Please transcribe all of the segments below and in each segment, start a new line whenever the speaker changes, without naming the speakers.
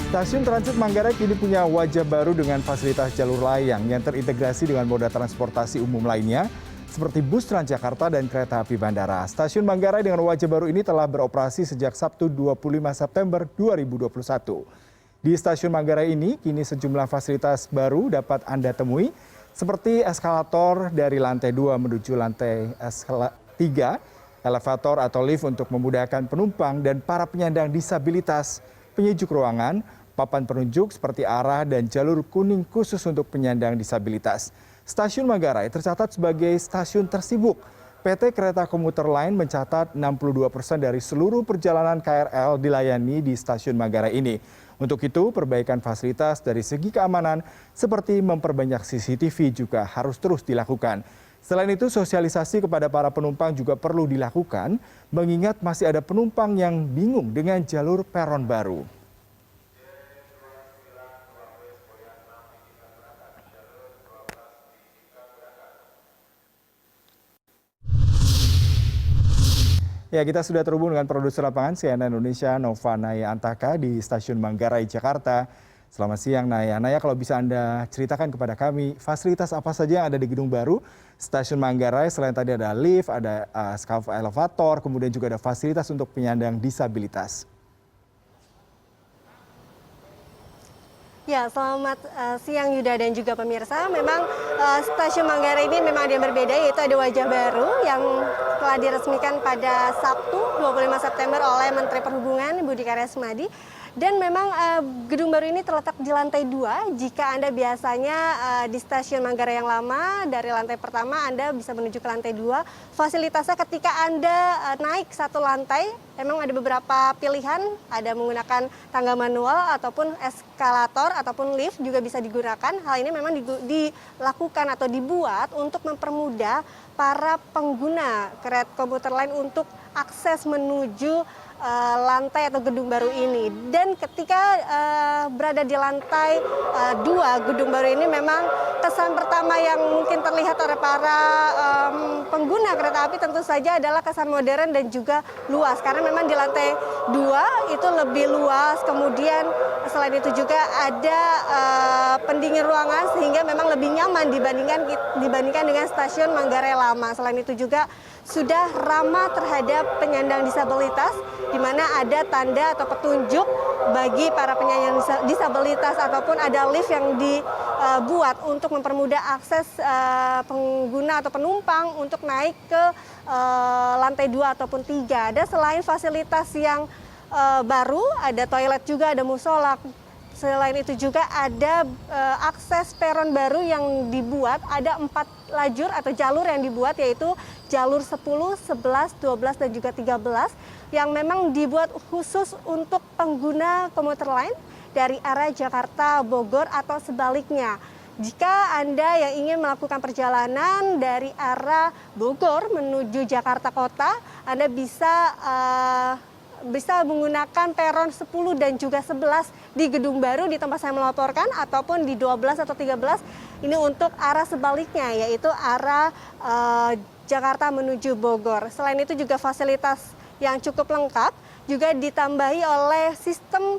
Stasiun Transit Manggarai kini punya wajah baru dengan fasilitas jalur layang yang terintegrasi dengan moda transportasi umum lainnya seperti bus Transjakarta dan kereta api bandara. Stasiun Manggarai dengan wajah baru ini telah beroperasi sejak Sabtu 25 September 2021. Di Stasiun Manggarai ini kini sejumlah fasilitas baru dapat Anda temui seperti eskalator dari lantai 2 menuju lantai 3, elevator atau lift untuk memudahkan penumpang dan para penyandang disabilitas, penyejuk ruangan, papan penunjuk seperti arah dan jalur kuning khusus untuk penyandang disabilitas. Stasiun Manggarai tercatat sebagai stasiun tersibuk. PT Kereta Komuter Line mencatat 62% dari seluruh perjalanan KRL dilayani di Stasiun Manggarai ini. Untuk itu, perbaikan fasilitas dari segi keamanan seperti memperbanyak CCTV juga harus terus dilakukan. Selain itu, sosialisasi kepada para penumpang juga perlu dilakukan, mengingat masih ada penumpang yang bingung dengan jalur peron baru. Ya, kita sudah terhubung dengan produser lapangan CNN Indonesia Nova Naya Antaka di Stasiun Manggarai, Jakarta. Selamat siang Naya. Naya, kalau bisa Anda ceritakan kepada kami, fasilitas apa saja yang ada di gedung baru Stasiun Manggarai selain tadi ada lift, ada elevator, kemudian juga ada fasilitas untuk penyandang disabilitas.
Ya, selamat siang Yuda dan juga pemirsa. Memang Stasiun Manggarai ini memang ada yang berbeda, yaitu ada wajah baru yang telah diresmikan pada Sabtu 25 September oleh Menteri Perhubungan Budi Karya Sumadi. Dan memang gedung baru ini terletak di lantai 2. Jika Anda biasanya di Stasiun Manggarai yang lama, dari lantai pertama Anda bisa menuju ke lantai 2. Fasilitasnya ketika Anda naik satu lantai, memang ada beberapa pilihan, ada menggunakan tangga manual ataupun eskalator ataupun lift juga bisa digunakan. Hal ini memang dilakukan atau dibuat untuk mempermudah para pengguna kereta komuter lain untuk akses menuju lantai atau gedung baru ini. Dan ketika berada di lantai 2 gedung baru ini, memang kesan pertama yang mungkin terlihat oleh para pengguna kereta api tentu saja adalah kesan modern dan juga luas, karena memang di lantai 2 itu lebih luas, kemudian selain itu juga ada pendingin ruangan sehingga memang lebih nyaman dibandingkan dengan Stasiun Manggarai lama. Selain itu juga sudah ramah terhadap penyandang disabilitas, di mana ada tanda atau petunjuk bagi para penyandang disabilitas ataupun ada lift yang dibuat untuk mempermudah akses pengguna atau penumpang untuk naik ke lantai 2 ataupun 3. Ada selain fasilitas yang baru, ada toilet juga, ada musola. Selain itu juga ada akses peron baru yang dibuat, ada 4 lajur atau jalur yang dibuat, yaitu jalur 10, 11, 12, dan juga 13 yang memang dibuat khusus untuk pengguna komuter lain dari arah Jakarta, Bogor atau sebaliknya. Jika Anda yang ingin melakukan perjalanan dari arah Bogor menuju Jakarta Kota, Anda bisa menggunakan peron 10 dan juga 11 di gedung baru di tempat saya melaporkan, ataupun di 12 atau 13 ini untuk arah sebaliknya, yaitu arah Jakarta menuju Bogor. Selain itu juga fasilitas yang cukup lengkap juga ditambahi oleh sistem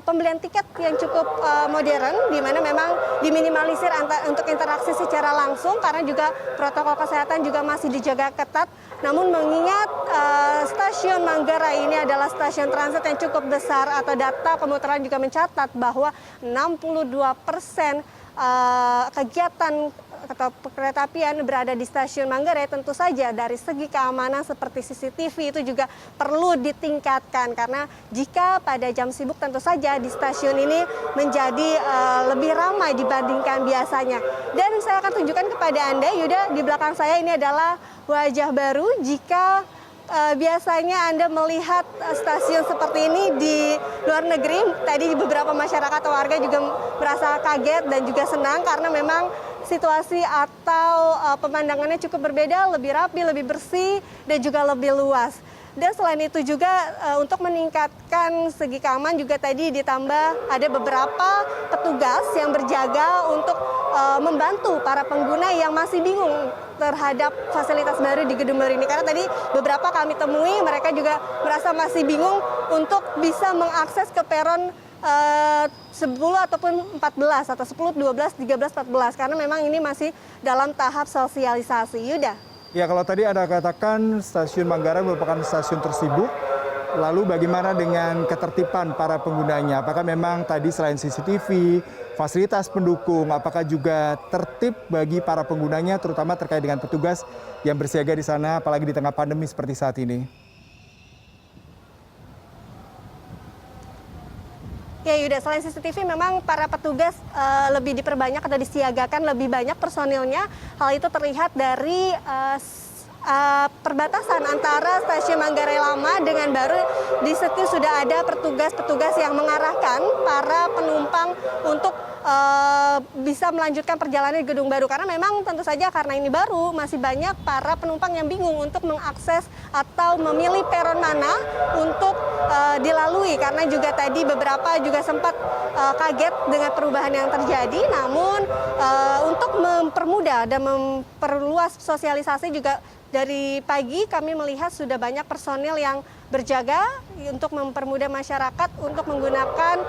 pembelian tiket yang cukup modern, di mana memang diminimalisir untuk interaksi secara langsung karena juga protokol kesehatan juga masih dijaga ketat. Namun mengingat Stasiun Manggarai ini adalah stasiun transit yang cukup besar, atau data komuter lain juga mencatat bahwa 62% kegiatan atau keretaapian berada di Stasiun Manggarai, tentu saja dari segi keamanan seperti CCTV itu juga perlu ditingkatkan, karena jika pada jam sibuk tentu saja di stasiun ini menjadi lebih ramai dibandingkan biasanya. Dan saya akan tunjukkan kepada Anda, Yuda, di belakang saya ini adalah wajah baru. Jika biasanya Anda melihat stasiun seperti ini di luar negeri, tadi beberapa masyarakat atau warga juga merasa kaget dan juga senang karena memang situasi atau pemandangannya cukup berbeda, lebih rapi, lebih bersih, dan juga lebih luas. Dan selain itu juga untuk meningkatkan segi keamanan juga tadi ditambah ada beberapa petugas yang berjaga untuk membantu para pengguna yang masih bingung terhadap fasilitas baru di gedung baru ini. Karena tadi beberapa kami temui, mereka juga merasa masih bingung untuk bisa mengakses ke peron 10 ataupun 14 atau 10, 12, 13, 14 karena memang ini masih dalam tahap sosialisasi. Yuda.
Ya, kalau tadi Anda katakan stasiun Manggarai merupakan stasiun tersibuk, lalu bagaimana dengan ketertiban para penggunanya? Apakah memang tadi selain CCTV, fasilitas pendukung, apakah juga tertib bagi para penggunanya, terutama terkait dengan petugas yang bersiaga di sana, apalagi di tengah pandemi seperti saat ini?
Ya Yuda, selain CCTV memang para petugas lebih diperbanyak atau disiagakan lebih banyak personilnya. Hal itu terlihat dari perbatasan antara stasiun Manggarai Lama dengan baru. Di situ sudah ada petugas-petugas yang mengarahkan para penumpang untuk bisa melanjutkan perjalanan di gedung baru. Karena memang tentu saja karena ini baru, masih banyak para penumpang yang bingung untuk mengakses atau memilih peron mana untuk dilalui. Karena juga tadi beberapa juga sempat kaget dengan perubahan yang terjadi. Namun untuk mempermudah dan memperluas sosialisasi juga dari pagi kami melihat sudah banyak personil yang berjaga untuk mempermudah masyarakat untuk menggunakan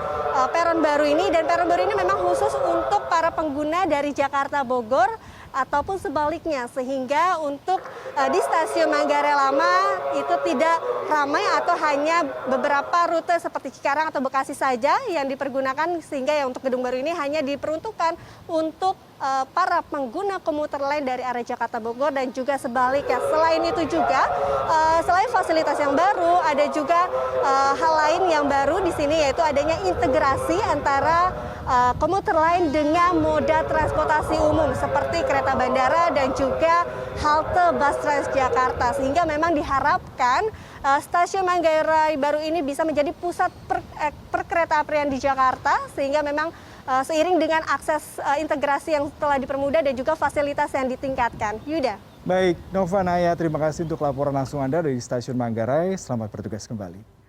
peron baru ini. Dan peron baru ini memang khusus untuk para pengguna dari Jakarta Bogor ataupun sebaliknya, sehingga untuk di stasiun Manggarai Lama itu tidak ramai atau hanya beberapa rute seperti Cikarang atau Bekasi saja yang dipergunakan, sehingga ya untuk gedung baru ini hanya diperuntukkan untuk para pengguna komuter lain dari arah Jakarta Bogor dan juga sebaliknya. Selain itu juga, selain fasilitas yang baru, ada juga hal lain yang baru di sini, yaitu adanya integrasi antara komuter lain dengan moda transportasi umum seperti kereta bandara dan juga halte bus Transjakarta, sehingga memang diharapkan stasiun Manggarai baru ini bisa menjadi pusat perkeretaapian di Jakarta, sehingga memang seiring dengan akses integrasi yang telah dipermudah dan juga fasilitas yang ditingkatkan. Yuda.
Baik, Nova Naya, terima kasih untuk laporan langsung Anda dari Stasiun Manggarai. Selamat bertugas kembali.